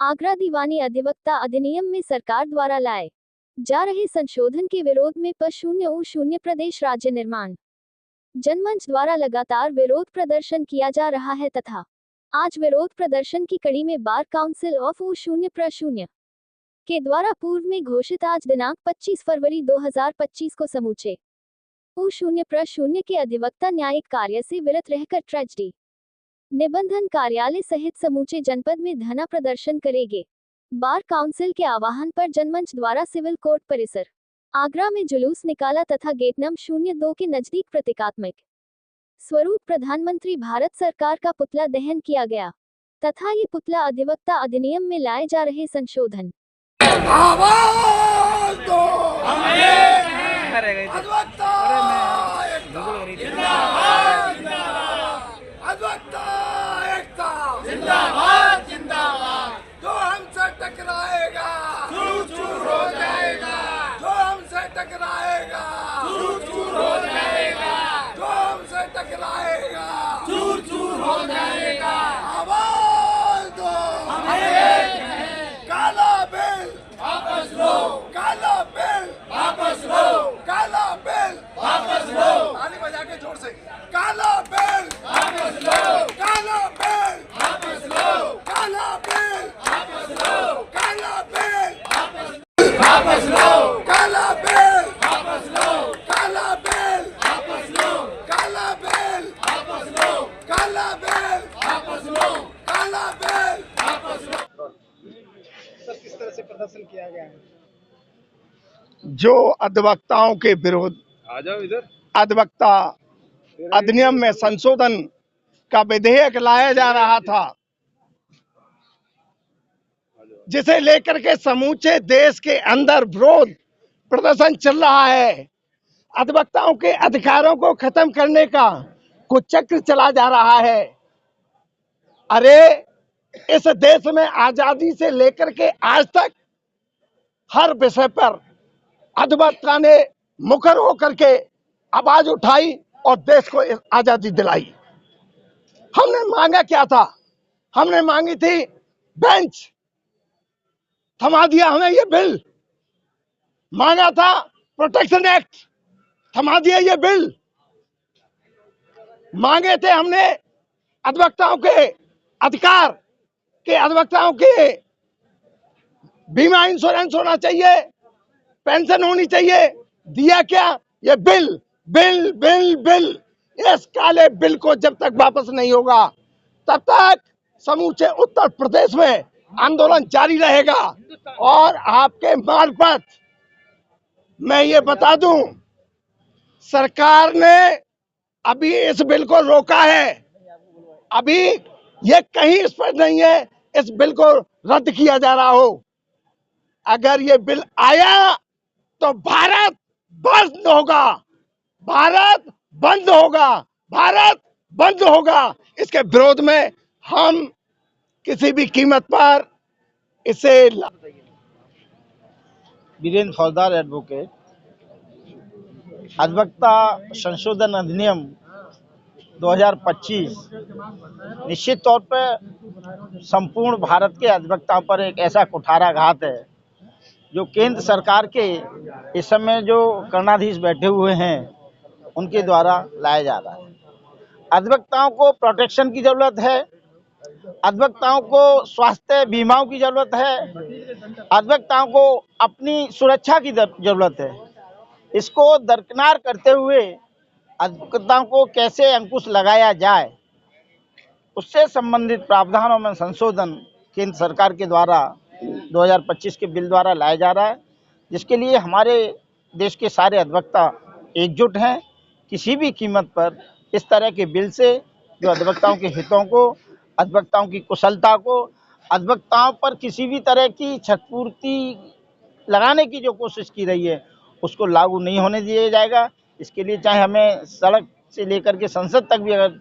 आगरा दीवानी अधिवक्ता अधिनियम में सरकार द्वारा लाए जा रहे संशोधन के विरोध में प0 प्रदेश राज्य निर्माण जनमंच द्वारा लगातार विरोध प्रदर्शन किया जा रहा है तथा आज विरोध प्रदर्शन की कड़ी में बार काउंसिल ऑफ उ0 के द्वारा पूर्व में घोषित आज दिनांक 25 फरवरी 2025 को समूचे उ0 के अधिवक्ता न्यायिक कार्य से विरत रहकर ट्रेजडी निबंधन कार्यालय सहित समूचे जनपद में धरना प्रदर्शन करेंगे। बार काउंसिल के आह्वान पर जनमंच द्वारा सिविल कोर्ट परिसर आगरा में जुलूस निकाला तथा गेट नंबर 02 के नजदीक प्रतीकात्मक स्वरूप प्रधानमंत्री भारत सरकार का पुतला दहन किया गया तथा ये पुतला अधिवक्ता अधिनियम में लाए जा रहे संशोधन जिंदाबाद जिंदाबाद जो हमसे टकराएगा चूर चूर हो जाएगा, जो हमसे टकराएगा चूर चूर हो जाएगा, जो हमसे टकराएगा चूर चूर हो जाएगा। आवाज दो काला बिल वापस लो, काला बिल वापस लो, काला बिल वापस लो, ताली बजा के जोर से काला बिल वापस लो, काला बिल वापस लो, काला बिल वापस लो, काला बिल वापस लो, काला बिल वापस लो, काला बिल वापस लो, काला बिल वापस लो, काला बिल वापस लो, काला बिल वापस लो। सर, किस तरह से प्रदर्शन किया गया है? जो अधिवक्ताओं के विरोध अधिवक्ता अधिनियम में संशोधन का विधेयक लाया जा रहा था, जिसे लेकर के समूचे देश के अंदर विरोध प्रदर्शन चल रहा है। अधिवक्ताओं के अधिकारों को खत्म करने का कुचक्र चला जा रहा है। अरे इस देश में आजादी से लेकर के आज तक हर विषय पर अधिवक्ता ने मुखर होकर के आवाज उठाई और देश को आजादी दिलाई। हमने मांगा क्या था? हमने मांगी थी बेंच, थमा दिया हमें ये बिल। मांगा था प्रोटेक्शन एक्ट, थमा दिया ये बिल। मांगे थे हमने अधिवक्ताओं के अधिकार के, अधिवक्ताओं के बीमा इंश्योरेंस होना चाहिए, पेंशन होनी चाहिए। दिया क्या? ये बिल बिल बिल बिल। इस काले बिल को जब तक वापस नहीं होगा तब तक समूचे उत्तर प्रदेश में आंदोलन जारी रहेगा। और आपके मार्फत मैं ये बता दूं, सरकार ने अभी इस बिल को रोका है। अभी ये कहीं इस पर नहीं है इस बिल को रद्द किया जा रहा हो। अगर ये बिल आया तो भारत बंद होगा, भारत बंद होगा, भारत बंद होगा। इसके विरोध में हम किसी भी कीमत पर इसे वीरेंद्र फौजदार एडवोकेट। अधिवक्ता संशोधन अधिनियम 2025 निश्चित तौर पर संपूर्ण भारत के अधिवक्ताओं पर एक ऐसा कुठाराघात है जो केंद्र सरकार के इस समय जो कर्णाधीश बैठे हुए हैं उनके द्वारा लाया जा रहा है। अधिवक्ताओं को प्रोटेक्शन की जरूरत है, अधिवक्ताओं को स्वास्थ्य बीमाओं की जरूरत है, अधिवक्ताओं को अपनी सुरक्षा की जरूरत है। इसको दरकिनार करते हुए अधिवक्ताओं को कैसे अंकुश लगाया जाए, उससे संबंधित प्रावधानों में संशोधन केंद्र सरकार के द्वारा 2025 के बिल द्वारा लाया जा रहा है, जिसके लिए हमारे देश के सारे अधिवक्ता एकजुट हैं। किसी भी कीमत पर इस तरह के बिल से जो अधिवक्ताओं के हितों को, अधिवक्ताओं की कुशलता को, अधिवक्ताओं पर किसी भी तरह की क्षतिपूर्ति लगाने की जो कोशिश की रही है उसको लागू नहीं होने दिया जाएगा। इसके लिए चाहे हमें सड़क से लेकर के संसद तक भी अगर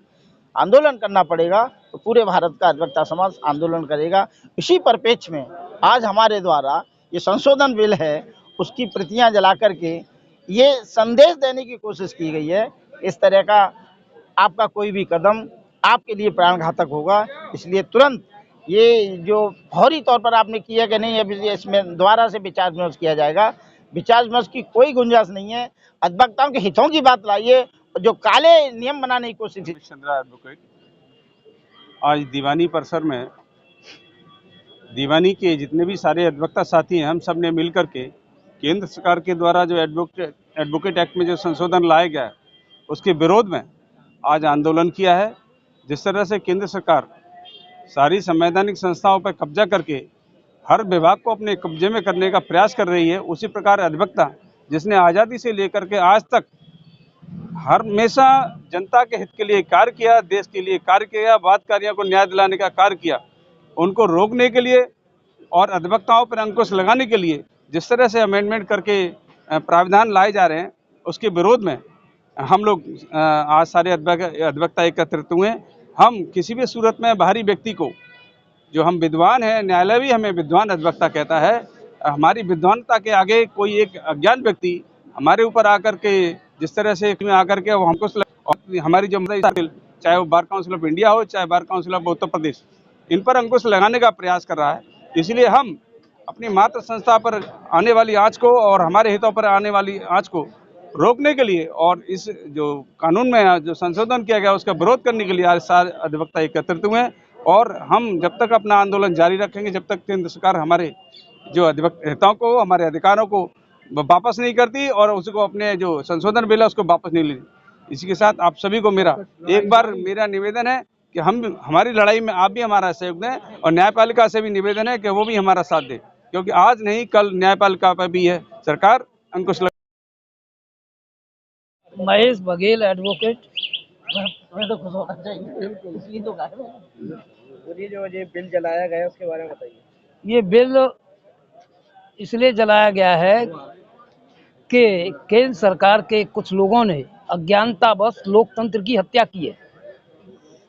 आंदोलन करना पड़ेगा तो पूरे भारत का अधिवक्ता समाज आंदोलन करेगा। इसी परिप्रेक्ष्य में आज हमारे द्वारा ये संशोधन बिल है उसकी प्रतियां जला करके ये संदेश देने की कोशिश की गई है, इस तरह का आपका कोई भी कदम आपके लिए प्राण घातक होगा। इसलिए तुरंत ये जो फौरी तौर पर आपने किया कि नहीं, अभी इसमें दोबारा से विचार विमर्श किया जाएगा। विचार विमर्श की कोई गुंजाइश नहीं है। अधिवक्ताओं के हितों की बात लाइए, जो काले नियम बनाने की कोशिश। चंद्रा एडवोकेट आज दीवानी परिसर में दीवानी के जितने भी सारे अधिवक्ता साथी हैं, हम सब ने मिलकर के केंद्र सरकार के द्वारा जो एडवोकेट एक्ट में जो संशोधन लाया गया है उसके विरोध में आज आंदोलन किया है। जिस तरह से केंद्र सरकार सारी संवैधानिक संस्थाओं पर कब्जा करके हर विभाग को अपने कब्जे में करने का प्रयास कर रही है, उसी प्रकार अधिवक्ता जिसने आज़ादी से लेकर के आज तक हमेशा जनता के हित के लिए कार्य किया, देश के लिए कार्य किया, वादकारियों को न्याय दिलाने का कार्य किया, उनको रोकने के लिए और अधिवक्ताओं पर अंकुश लगाने के लिए जिस तरह से अमेंडमेंट करके प्रावधान लाए जा रहे हैं, उसके विरोध में हम लोग आज सारे अधिवक्ता एकत्रित हुए। हम किसी भी सूरत में बाहरी व्यक्ति को, जो हम विद्वान हैं, न्यायालय भी हमें विद्वान अधिवक्ता कहता है, हमारी विद्वानता के आगे कोई एक अज्ञान व्यक्ति हमारे ऊपर आकर के जिस तरह से आकर के वो हमको हमारी जो चाहे वो बार काउंसिल ऑफ इंडिया हो, चाहे bar council of Uttar Pradesh, इन पर अंकुश लगाने का प्रयास कर रहा है। इसलिए हम अपनी मातृ संस्था पर आने वाली आंच को और हमारे हितों पर आने वाली आंच को रोकने के लिए और इस जो कानून में जो संशोधन किया गया उसका विरोध करने के लिए आज सारे अधिवक्ता एकत्रित हुए हैं। और हम जब तक अपना आंदोलन जारी रखेंगे, जब तक केंद्र सरकार हमारे जो हितों को, हमारे अधिकारों को वापस नहीं करती और उसको अपने जो संशोधन बिल है उसको वापस नहीं लेती। इसी के साथ आप सभी को मेरा एक बार निवेदन है कि हम हमारी लड़ाई में आप भी हमारा सहयोग दें और न्यायपालिका से भी निवेदन है कि वो भी हमारा साथ दे, क्योंकि आज नहीं कल न्यायपालिका पर भी है सरकार अंकुश। महेश बघेल एडवोकेट। मैं तो खुश होना चाहिए, इसलिए तो कहा ये जो ये बिल जलाया गया उसके बारे में बताइए। ये बिल इसलिए जलाया गया है कि केंद्र सरकार के कुछ लोगों ने अज्ञानतावश लोकतंत्र की हत्या की है,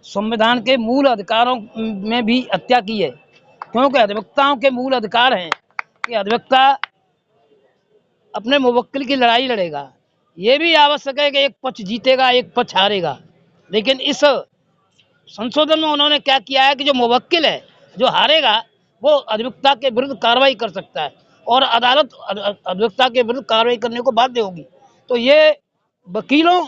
संविधान के मूल अधिकारों में भी हत्या की है, क्योंकि अधिवक्ताओं के मूल अधिकार हैं कि अधिवक्ता अपने मुवक्किल की लड़ाई लड़ेगा। ये भी आवश्यक है कि एक पक्ष जीतेगा एक पक्ष हारेगा, लेकिन इस संशोधन में उन्होंने क्या किया है कि जो मुवक्किल है जो हारेगा वो अधिवक्ता के विरुद्ध कार्रवाई कर सकता है और अदालत अधिवक्ता के विरुद्ध कार्रवाई करने को बाध्य होगी। तो ये वकीलों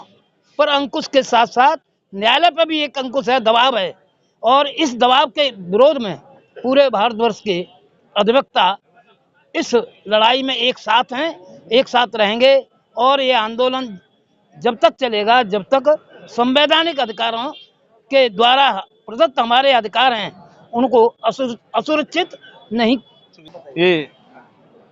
पर अंकुश के साथ साथ न्यायालय पर भी एक अंकुश है, दबाव है, और इस दबाव के विरोध में पूरे भारतवर्ष के अधिवक्ता इस लड़ाई में एक साथ हैं, एक साथ रहेंगे और ये आंदोलन जब तक चलेगा जब तक संवैधानिक अधिकारों के द्वारा प्रदत्त हमारे अधिकार हैं उनको असुरक्षित नहीं। ये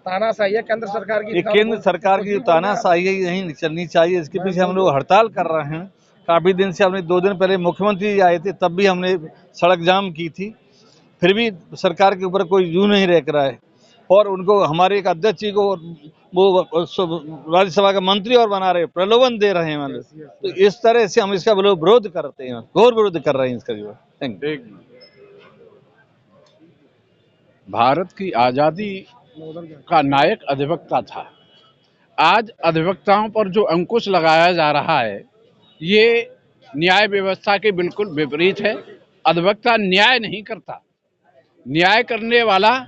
तानाशाही है केंद्र सरकार की, केंद्र सरकार की जो तानाशाही है ये नहीं चलनी चाहिए। इसके पीछे हम लोग हड़ताल कर रहे हैं काफ़ी दिन से। हमने 2 दिन पहले मुख्यमंत्री जी आए थे, तब भी हमने सड़क जाम की थी, फिर भी सरकार के ऊपर कोई जू नहीं रह रहा है। और उनको हमारे एक अध्यक्ष जी को वो राज्यसभा का मंत्री और बना रहे, प्रलोभन दे रहे हैं मतलब। तो इस तरह से हम इसका विरोध करते हैं, घोर विरोध कर रहे हैं इसका। Thank you. भारत की आज़ादी का नायक अधिवक्ता था। आज अधिवक्ताओं पर जो अंकुश लगाया जा रहा है ये न्याय व्यवस्था के बिल्कुल विपरीत है। अधिवक्ता न्याय नहीं करता, न्याय करने वाला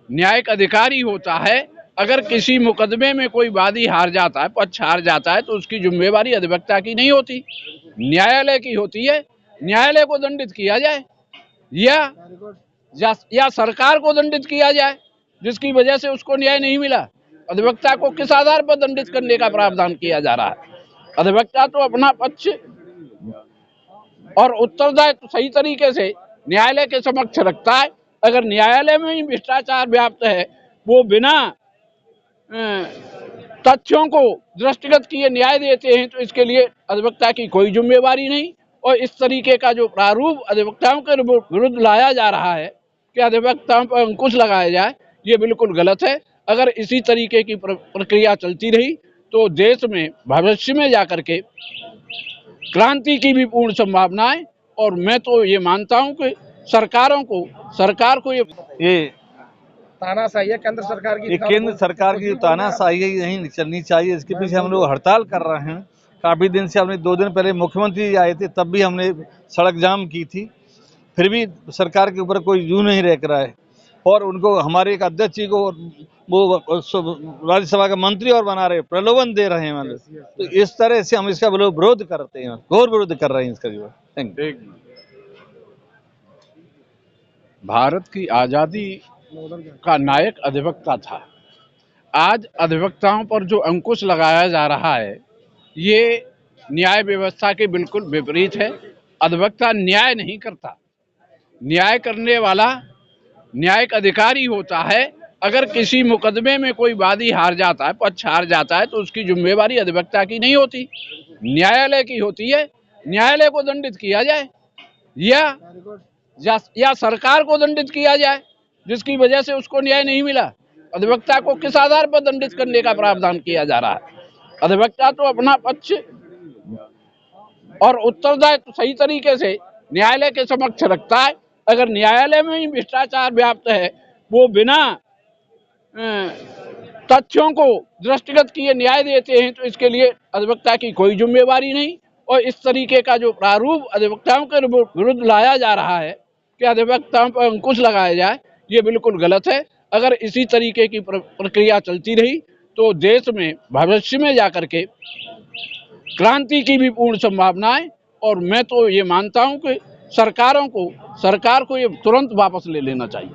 न्यायिक अधिकारी होता है। अगर किसी मुकदमे में कोई वादी हार जाता है, पक्ष हार जाता है, तो उसकी जिम्मेवारी अधिवक्ता की नहीं होती, न्यायालय की होती है। न्यायालय को दंडित किया जाए या सरकार को दंडित किया जाए जिसकी वजह से उसको न्याय नहीं मिला। अधिवक्ता को किस आधार पर दंडित करने का प्रावधान किया जा रहा है? अधिवक्ता तो अपना पक्ष और उत्तरदायित्व सही तरीके से न्यायालय के समक्ष रखता है। अगर न्यायालय में ही भ्रष्टाचार व्याप्त है, वो बिना तथ्यों को दृष्टिगत किए न्याय देते हैं, तो इसके लिए अधिवक्ता की कोई जिम्मेवारी नहीं। और इस तरीके का जो प्रारूप अधिवक्ताओं के विरुद्ध लाया जा रहा है कि अधिवक्ताओं पर अंकुश लगाया जाए, ये बिल्कुल गलत है। अगर इसी तरीके की प्रक्रिया चलती रही तो देश में भविष्य में जाकर के क्रांति की भी पूर्ण संभावना है। और मैं तो ये मानता हूँ कि सरकार को ये तानाशाही है केंद्र सरकार की, केंद्र सरकार की जो तानाशाही है ये नहीं चलनी चाहिए। इसके पीछे हम लोग हड़ताल कर रहे हैं काफ़ी दिन से। हमने 2 दिन पहले मुख्यमंत्री जी आए थे, तब भी हमने सड़क जाम की थी, फिर भी सरकार के ऊपर कोई जू नहीं रख रहा है, और उनको हमारे एक अध्यक्ष जी को वो राज्यसभा का मंत्री और बना रहे, प्रलोभन दे रहे हैं मतलब। तो इस तरह से हम इसका विरोध करते हैं, घोर विरोध कर रहे हैं इसका जो। Thank you. भारत की आज़ादी का नायक अधिवक्ता था। आज अधिवक्ताओं पर जो अंकुश लगाया जा रहा है ये न्याय व्यवस्था के बिल्कुल विपरीत है। अधिवक्ता न्याय नहीं करता, न्याय करने वाला न्यायिक अधिकारी होता है। अगर किसी मुकदमे में कोई वादी हार जाता है, पक्ष हार जाता है, तो उसकी जिम्मेवारी अधिवक्ता की नहीं होती, न्यायालय की होती है। न्यायालय को दंडित किया जाए या सरकार को दंडित किया जाए जिसकी वजह से उसको न्याय नहीं मिला। अधिवक्ता को किस आधार पर दंडित करने का प्रावधान किया जा रहा है? अधिवक्ता तो अपना पक्ष और उत्तरदायित्व सही तरीके से न्यायालय के समक्ष रखता है। अगर न्यायालय में ही भ्रष्टाचार व्याप्त है, वो बिना तथ्यों को दृष्टिगत किए न्याय देते हैं, तो इसके लिए अधिवक्ता की कोई जिम्मेवारी नहीं। और इस तरीके का जो प्रारूप अधिवक्ताओं के विरुद्ध लाया जा रहा है कि अधिवक्ताओं पर अंकुश लगाया जाए, ये बिल्कुल गलत है। अगर इसी तरीके की प्रक्रिया चलती रही तो देश में भविष्य में जाकर के क्रांति की भी पूर्ण संभावना है। और मैं तो ये मानता हूं कि सरकार को ये तुरंत वापस ले लेना चाहिए।